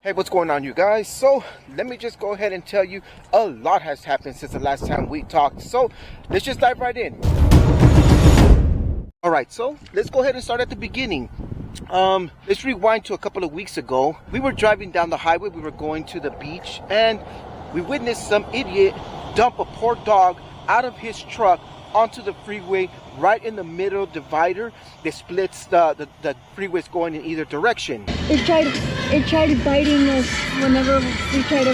Hey, what's going on, you guys? So let me just go ahead and tell you a lot has happened since the last time we talked. So let's just dive right in. All right, so let's go ahead and start at the beginning. Let's rewind to a couple of weeks ago. We were driving down the highway. We were going to the beach, and we witnessed some idiot dump a poor dog out of his truck onto the freeway right in the middle divider that splits the freeways going in either direction. It tried biting us whenever we try to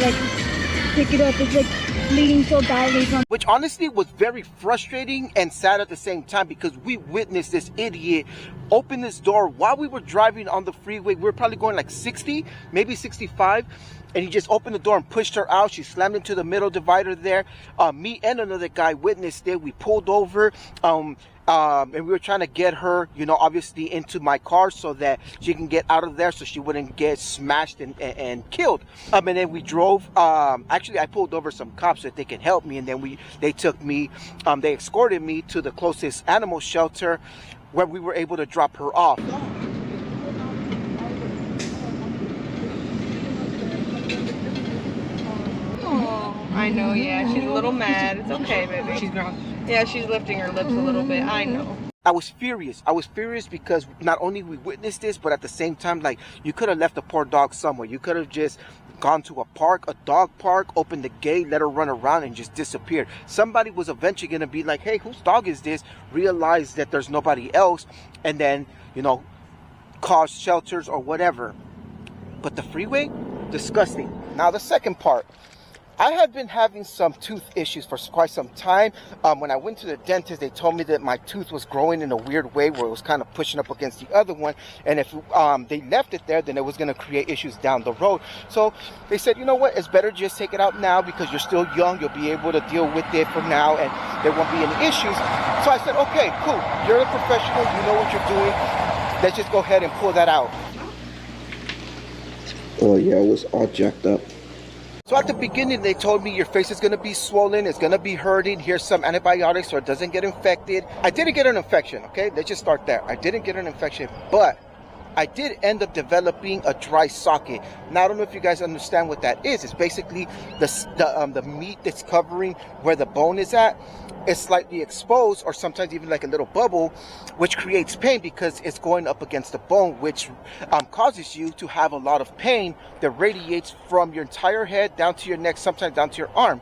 pick it up. It's bleeding so badly from, which honestly was very frustrating and sad at the same time, because we witnessed this idiot open this door while we were driving on the freeway. We were probably going like 60, maybe 65. And he just opened the door and pushed her out. She slammed into the middle divider there. Me and another guy witnessed it. We pulled over. And we were trying to get her, obviously into my car so that she can get out of there so she wouldn't get smashed and killed. And then we drove. Actually, I pulled over some cops so that they could help me. And then they took me, they escorted me to the closest animal shelter where we were able to drop her off. I know, yeah, she's a little mad. It's okay, baby. She's grown. Yeah, she's lifting her lips a little bit. I know. I was furious. I was furious because not only we witnessed this, but at the same time, you could have left the poor dog somewhere. You could have just gone to a park, a dog park, opened the gate, let her run around and just disappeared. Somebody was eventually going to be like, hey, whose dog is this? Realize that there's nobody else, and then, call shelters or whatever. But the freeway, disgusting. Now, the second part. I had been having some tooth issues for quite some time. When I went to the dentist, they told me that my tooth was growing in a weird way where it was kind of pushing up against the other one. And if they left it there, then it was going to create issues down the road. So they said, you know what, it's better just take it out now because you're still young. You'll be able to deal with it for now and there won't be any issues. So I said, okay, cool. You're a professional. You know what you're doing. Let's just go ahead and pull that out. Oh yeah, it was all jacked up. So at the beginning, they told me your face is going to be swollen, it's going to be hurting, here's some antibiotics so it doesn't get infected. I didn't get an infection, okay? Let's just start there. I didn't get an infection, but I did end up developing a dry socket. Now, I don't know if you guys understand what that is. It's basically the meat that's covering where the bone is at is slightly exposed, or sometimes even like a little bubble, which creates pain because it's going up against the bone, which causes you to have a lot of pain that radiates from your entire head down to your neck, sometimes down to your arm.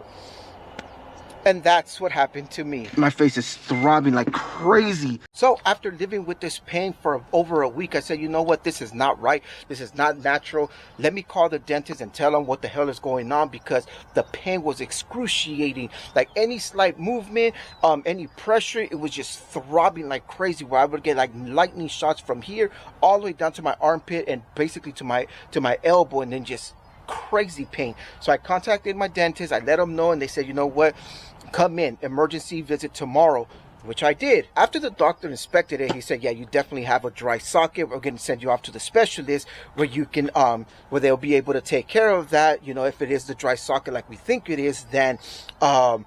And that's what happened to me. My face is throbbing like crazy. So after living with this pain for over a week, I said, you know what? This is not right. This is not natural. Let me call the dentist and tell him what the hell is going on, because the pain was excruciating. Like any slight movement, any pressure, it was just throbbing like crazy, where I would get like lightning shots from here all the way down to my armpit and basically to my elbow, and then just crazy pain. So I contacted my dentist. I let them know, and they said, you know what? Come in, emergency visit tomorrow, which I did. After the doctor inspected it, he said, yeah, you definitely have a dry socket. We're going to send you off to the specialist where you can, where they'll be able to take care of that. If it is the dry socket like we think it is, then they'll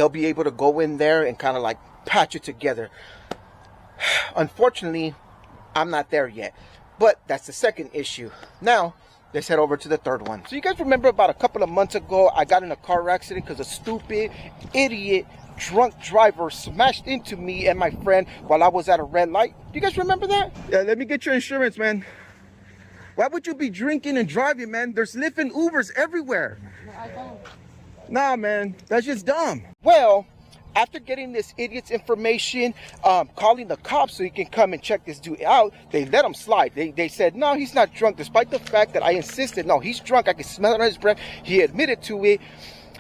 be able to go in there and kind of like patch it together. Unfortunately, I'm not there yet, but that's the second issue. Now, let's head over to the third one. So you guys remember about a couple of months ago, I got in a car accident because a stupid, idiot, drunk driver smashed into me and my friend while I was at a red light. Do you guys remember that? Yeah, let me get your insurance, man. Why would you be drinking and driving, man? There's Lyft and Ubers everywhere. I don't. Nah, man, that's just dumb. Well, after getting this idiot's information, calling the cops so he can come and check this dude out, they let him slide. They said, no, he's not drunk, despite the fact that I insisted, no, he's drunk. I can smell it on his breath. He admitted to it.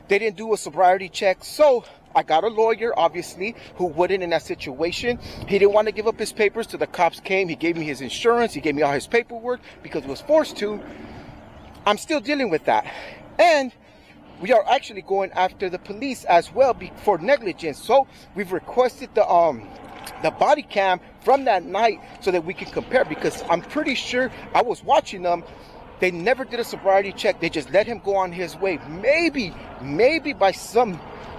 They didn't do a sobriety check. So I got a lawyer, obviously, who wouldn't in that situation. He didn't want to give up his papers till the cops came. He gave me his insurance. He gave me all his paperwork because he was forced to. I'm still dealing with that. And we are actually going after the police as well for negligence. So we've requested the body cam from that night so that we can compare, because I'm pretty sure I was watching them. They never did a sobriety check. They just let him go on his way. Maybe by some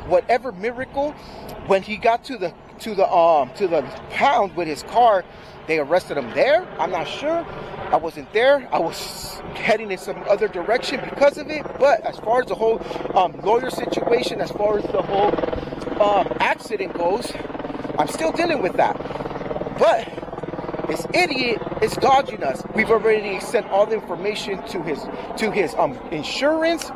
whatever miracle, when he got to the pound with his car, they arrested him there. I'm not sure. I wasn't there. I was heading in some other direction because of it. But as far as the whole lawyer situation, as far as the whole accident goes, I'm still dealing with that. But this idiot is dodging us. We've already sent all the information to his insurance.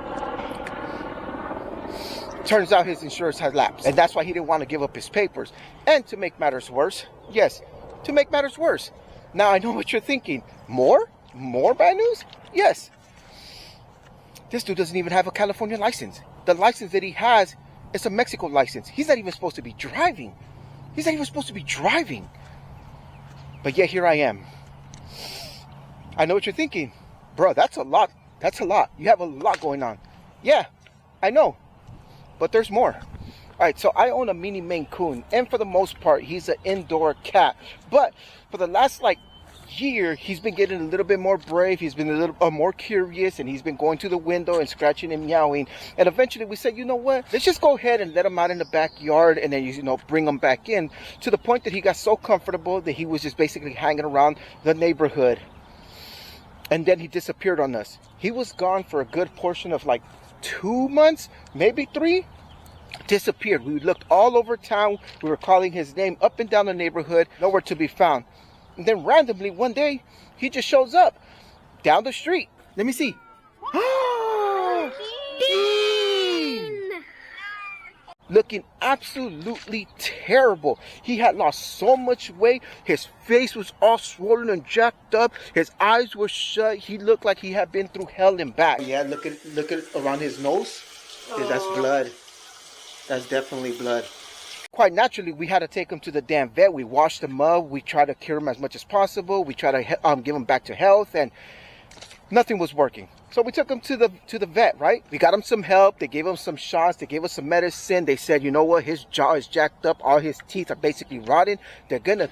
Turns out his insurance has lapsed, and that's why he didn't want to give up his papers. And to make matters worse, yes, to make matters worse, now I know what you're thinking. More bad news? Yes. This dude doesn't even have a California license. The license that he has is a Mexico license. He's not even supposed to be driving. But yet here I am. I know what you're thinking. Bro, that's a lot. You have a lot going on. Yeah, I know. But there's more. Alright, so I own a mini Maine Coon. And for the most part, he's an indoor cat. But for the last year, he's been getting a little bit more brave. He's been a little more curious, and he's been going to the window and scratching and meowing. And eventually we said, you know what, let's just go ahead and let him out in the backyard, and then bring him back in, to the point that he got so comfortable that he was just basically hanging around the neighborhood. And then he disappeared on us. He was gone for a good portion of 2 months, maybe 3. Disappeared. We looked all over town. We were calling his name up and down the neighborhood, nowhere to be found. And then randomly one day, he just shows up down the street. Let me see. Dean! Looking absolutely terrible. He had lost so much weight. His face was all swollen and jacked up. His eyes were shut. He looked like he had been through hell and back. Yeah, look at around his nose. That's blood. That's definitely blood. Quite naturally, we had to take him to the damn vet. We washed him up. We tried to cure him as much as possible. We tried to give him back to health, and nothing was working. So we took him to the vet, right? We got him some help. They gave him some shots. They gave us some medicine. They said, you know what? His jaw is jacked up. All his teeth are basically rotten. They're gonna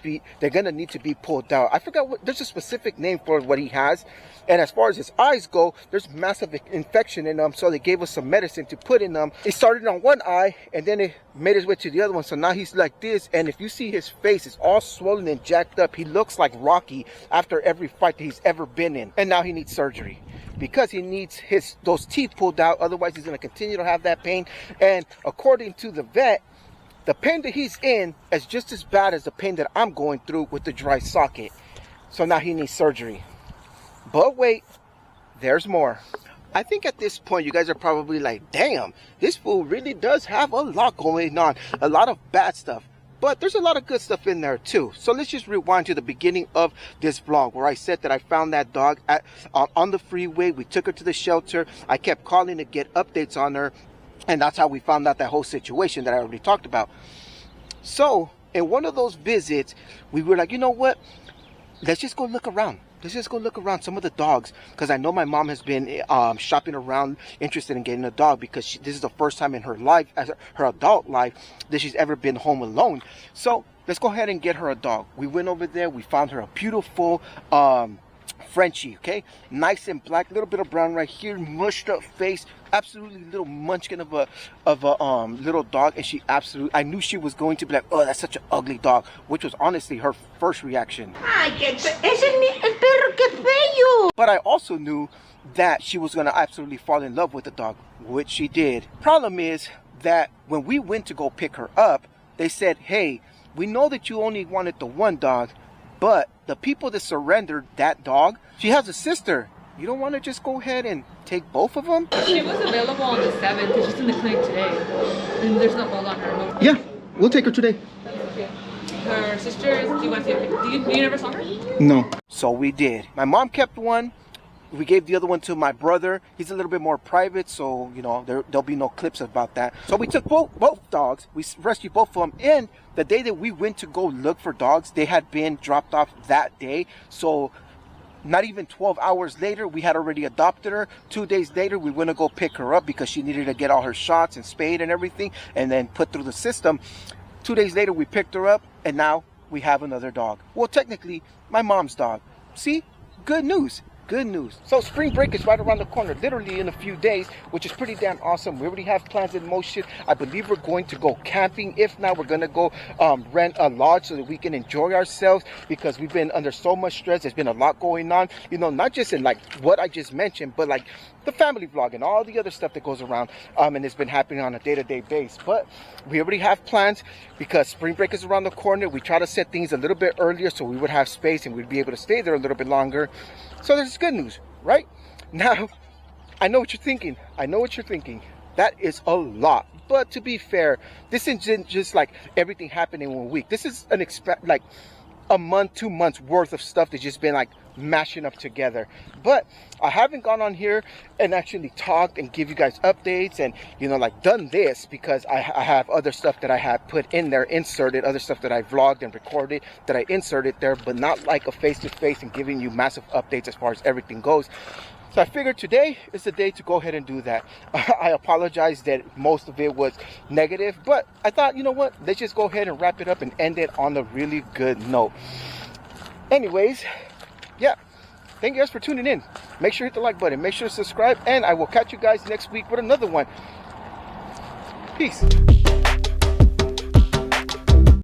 need to be pulled out. I forgot there's a specific name for what he has. And as far as his eyes go, there's massive infection in them. So they gave us some medicine to put in them. It started on one eye, and then it made his way to the other one. So now he's like this. And if you see his face, it's all swollen and jacked up. He looks like Rocky after every fight that he's ever been in. And now he needs surgery, because he needs those teeth pulled out. Otherwise, he's going to continue to have that pain. And according to the vet, the pain that he's in is just as bad as the pain that I'm going through with the dry socket. So now he needs surgery. But wait, there's more. I think at this point, you guys are probably like, damn, this fool really does have a lot going on. A lot of bad stuff. But there's a lot of good stuff in there too. So let's just rewind to the beginning of this vlog, where I said that I found that dog on the freeway. We took her to the shelter. I kept calling to get updates on her. And that's how we found out that whole situation that I already talked about. So in one of those visits, we were like, you know what? Let's just go look around. Let's just go look around some of the dogs, because I know my mom has been shopping around, interested in getting a dog, because this is the first time in her life, as her adult life, that she's ever been home alone. So let's go ahead and get her a dog. We went over there. We found her a beautiful Frenchie, okay? Nice and black, a little bit of brown right here, mushed up face, absolutely little munchkin of a little dog. And she absolutely, I knew she was going to be like, oh, that's such an ugly dog, which was honestly her first reaction. But I also knew that she was going to absolutely fall in love with the dog, which she did. Problem is that when we went to go pick her up, they said, hey, we know that you only wanted the one dog, but the people that surrendered that dog, she has a sister. You don't want to just go ahead and take both of them? She was available on the 7th, and she's in the clinic today. And there's no hold on her. Yeah, we'll take her today. Her sister, do you never saw her? No. So we did. My mom kept one. We gave the other one to my brother. He's a little bit more private, so, you know, there'll be no clips about that. So we took both dogs. We rescued both of them. And the day that we went to go look for dogs, they had been dropped off that day. So not even 12 hours later, we had already adopted her. 2 days later, we went to go pick her up because she needed to get all her shots and spayed and everything, and then put through the system. 2 days later, we picked her up, and now we have another dog. Well, technically, my mom's dog. See? Good news. good news. So spring break is right around the corner, literally in a few days, which is pretty damn awesome. We already have plans in motion. I believe we're going to go camping. If not, we're going to go rent a lodge so that we can enjoy ourselves, because we've been under so much stress. There's been a lot going on, you know, not just in like what I just mentioned, but like the family vlog and all the other stuff that goes around, and it's been happening on a day-to-day basis. But we already have plans because spring break is around the corner. We try to set things a little bit earlier so we would have space and we'd be able to stay there a little bit longer. So there's good news, right? Now, I know what you're thinking. I know what you're thinking. That is a lot. But to be fair, this isn't just like everything happening in 1 week. This is like a month, 2 months worth of stuff that's just been like mashing up together. But I haven't gone on here and actually talked and give you guys updates and, you know, like done this because I have other stuff that I have put in there, inserted, other stuff that I vlogged and recorded that I inserted there, but not like a face-to-face and giving you massive updates as far as everything goes. So I figured today is the day to go ahead and do that. I apologize that most of it was negative, but I thought, you know what, let's just go ahead and wrap it up and end it on a really good note. Anyways, yeah, thank you guys for tuning in. Make sure to hit the like button, make sure to subscribe, and I will catch you guys next week with another one. Peace.